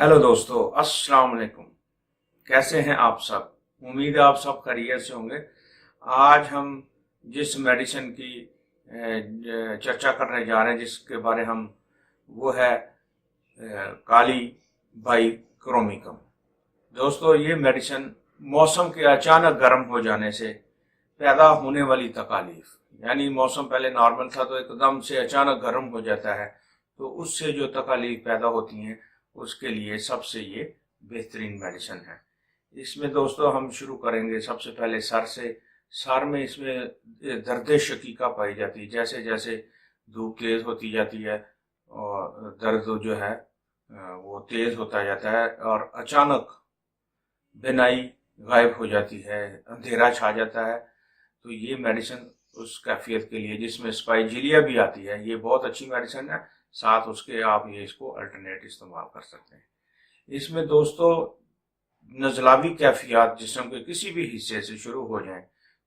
Hello दोस्तों, अस्सलाम वालेकुम। कैसे हैं आप सब? उम्मीद है आप सब खैरियत से होंगे। आज हम जिस मेडिसिन की चर्चा करने जा रहे हैं, जिसके बारे हम वो है काली बाई क्रोमिकम। दोस्तों, ये मेडिसिन मौसम के अचानक गर्म हो जाने से पैदा होने वाली तकालीफ, यानी मौसम पहले नॉर्मल था तो एकदम से अचानक गर्म हो जाता है, तो उससे जो तकालीफ पैदा होती हैं उसके लिए सबसे ये बेहतरीन मेडिसिन है। इसमें दोस्तों हम शुरू करेंगे सबसे पहले सर से। सर में इसमें दर्द शकीका पाई जाती है। जैसे जैसे धूप तेज होती जाती है और दर्द जो है वो तेज होता जाता है और अचानक बिनाई गायब हो जाती है, अंधेरा छा जाता है, तो ये मेडिसिन उस कैफियत के लिए, जिसमें स्पाइजिलिया भी आती है, ये बहुत अच्छी मेडिसिन है। साथ उसके आप ये इसको अल्टरनेट इस्तेमाल कर सकते हैं। इसमें दोस्तों नजलावी कैफियत जिस्म के किसी भी हिस्से से शुरू हो जाए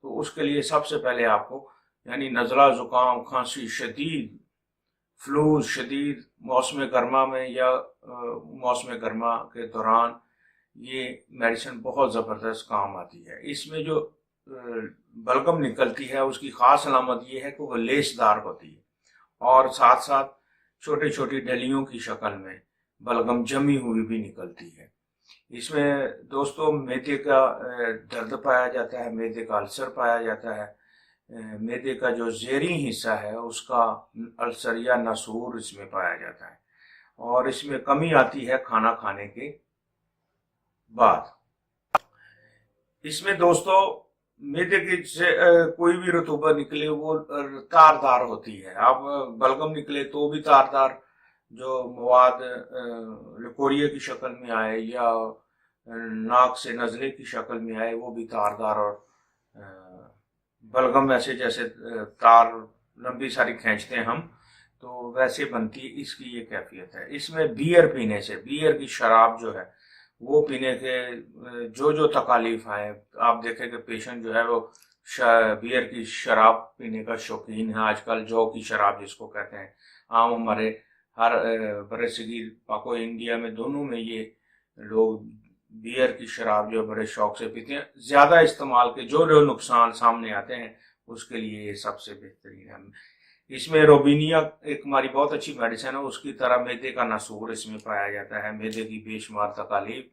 तो उसके लिए सबसे पहले आपको, यानी नज़ला, जुकाम, खांसी शदीद, फ्लू शदीद मौसम गर्मा में या मौसम गर्मा के दौरान ये मेडिसिन बहुत ज़बरदस्त काम आती है। इसमें जो बलगम निकलती है उसकी ख़ास अलामत ये है कि वो लेसदार होती है और साथ साथ छोटी छोटी डलियों की शक्ल में बलगम जमी हुई भी निकलती है। इसमें दोस्तों मैदे का दर्द पाया जाता है, मैदे का अल्सर पाया जाता है, मैदे का जो ज़ेरी हिस्सा है उसका अल्सर या नसूर इसमें पाया जाता है, और इसमें कमी आती है खाना खाने के बाद। इसमें दोस्तों मैदे की से कोई भी रतूबत निकले वो तारदार होती है। अब बलगम निकले तो भी तारदार, जो मवाद लिकोरिया की शक्ल में आए या नाक से नजले की शक्ल में आए वो भी तारदार, और बलगम ऐसे जैसे तार लंबी सारी खींचते हैं हम तो वैसे बनती है, इसकी ये कैफियत है। इसमें बियर पीने से, बियर की शराब जो है वो पीने के जो तकालीफ आए, आप देखें कि पेशेंट जो है वो बियर की शराब पीने का शौकीन है। आजकल जौ की शराब जिसको कहते हैं, आम हमारे हर बरसगीर पाको इंडिया में दोनों में ये लोग बियर की शराब जो बड़े शौक से पीते हैं। ज़्यादा इस्तेमाल के जो नुकसान सामने आते हैं उसके लिए ये सबसे बेहतरीन है। इसमें रोबिनिया एक हमारी बहुत अच्छी मेडिसिन है, उसकी तरह मैदे का नसूर इसमें पाया जाता है। मैदे की बेशुमार तकालीफ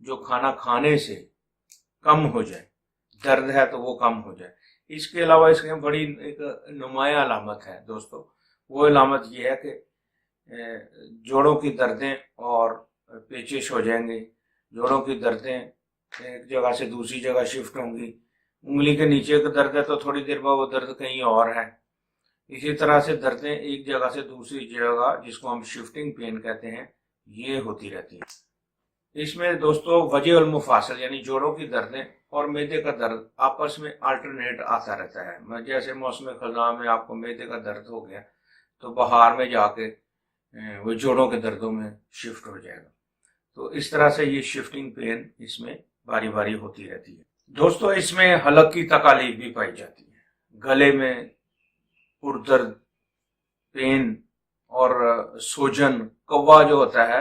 जो खाना खाने से कम हो जाए, दर्द है तो वो कम हो जाए। इसके अलावा इसमें बड़ी एक नुमाया अलामत है दोस्तों, वो अलामत ये है कि जोड़ों की दर्दें और पेचिश हो जाएंगे, जोड़ों की दर्दें एक जगह से दूसरी जगह शिफ्ट होंगी, उंगली के नीचे का दर्द है तो थोड़ी देर बाद वो दर्द कहीं और है। इसी तरह से दर्दें एक जगह से दूसरी जगह, जिसको हम शिफ्टिंग पेन कहते हैं, ये होती रहती है। इसमें दोस्तों वजह उल मुफासिल यानी जोड़ों की दर्दें और मैदे का दर्द आपस में अल्टरनेट आता रहता है। जैसे मौसम खज़ां में आपको मैदे का दर्द हो गया तो बहार में जाके वो जोड़ों के दर्दों में शिफ्ट हो जाएगा। तो इस तरह से ये शिफ्टिंग पेन इसमें बारी बारी होती रहती है। दोस्तों इसमें हलक की तकालीफ भी पाई जाती है, गले में पुरदर्द, पेन और सूजन, कौवा जो होता है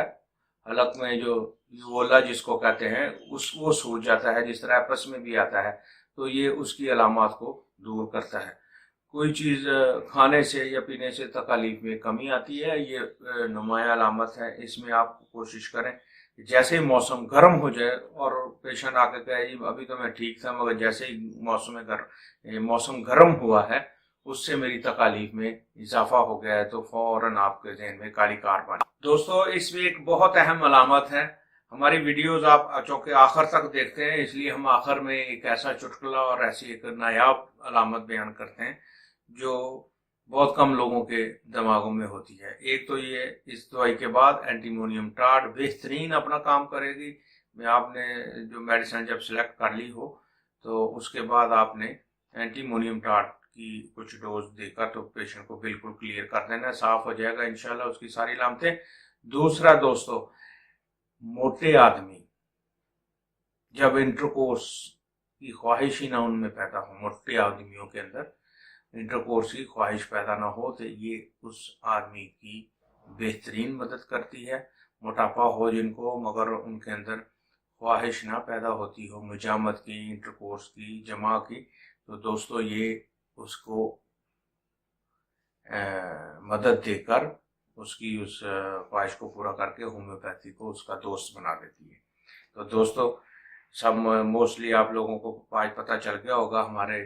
हलक में, जो यूवोला जिसको कहते हैं, वो सूज जाता है, जिस तरह आपस में भी आता है, तो ये उसकी अलामत को दूर करता है। कोई चीज़ खाने से या पीने से तकालीफ में कमी आती है, ये नुमाया अलामत है। इसमें आप कोशिश करें जैसे ही मौसम गर्म हो जाए और पेशेंट आके कहे अभी तो मैं ठीक था मगर जैसे ही मौसम गर्म हुआ है उससे मेरी तकालीफ में इजाफा हो गया है, तो फौरन आपके ज़हन में काली कार बने। दोस्तों इसमें एक बहुत अहम अलामत है। हमारी वीडियोस आप चूँकि आखिर तक देखते हैं, इसलिए हम आखिर में एक ऐसा चुटकुला और ऐसी एक नायाब अलामत बयान करते हैं जो बहुत कम लोगों के दिमागों में होती है। एक तो ये, इस दवाई के बाद एंटीमोनियम टार्ट बेहतरीन अपना काम करेगी। मैं आपने जो मेडिसिन जब सिलेक्ट कर ली हो तो उसके बाद आपने एंटीमोनियम टार्ट की कुछ डोज देकर तो पेशेंट को बिल्कुल क्लियर कर देना, साफ हो जाएगा इंशाल्लाह उसकी सारी अलामतें। दूसरा दोस्तों, मोटे आदमी जब इंटरकोर्स की ख्वाहिश ही ना उनमें पैदा हो, मोटे आदमियों के अंदर इंटरकोर्स की ख्वाहिश पैदा ना हो, तो ये उस आदमी की بہترین مدد کرتی ہے۔ موٹاپا ہو جن کو مگر ان کے اندر خواہش نہ پیدا ہوتی ہو مجامت کی، انٹرکورس کی، جماع کی، تو دوستو یہ اس کو مدد دے کر اس کی اس خواہش کو پورا کر کے ہومیوپیتھی کو اس کا دوست بنا دیتی ہے۔ تو دوستو سب موسٹلی آپ لوگوں کو آج پتہ چل گیا ہوگا، ہمارے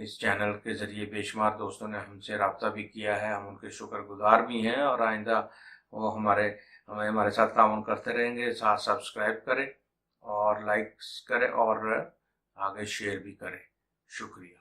اس چینل کے ذریعے بے شمار دوستوں نے ہم سے رابطہ بھی کیا ہے، ہم ان کے شکر گزار بھی ہیں، اور آئندہ وہ ہمارے ساتھ تعاون کرتے رہیں گے۔ ساتھ سبسکرائب کریں اور لائکس کریں اور آگے شیئر بھی کریں۔ شکریہ۔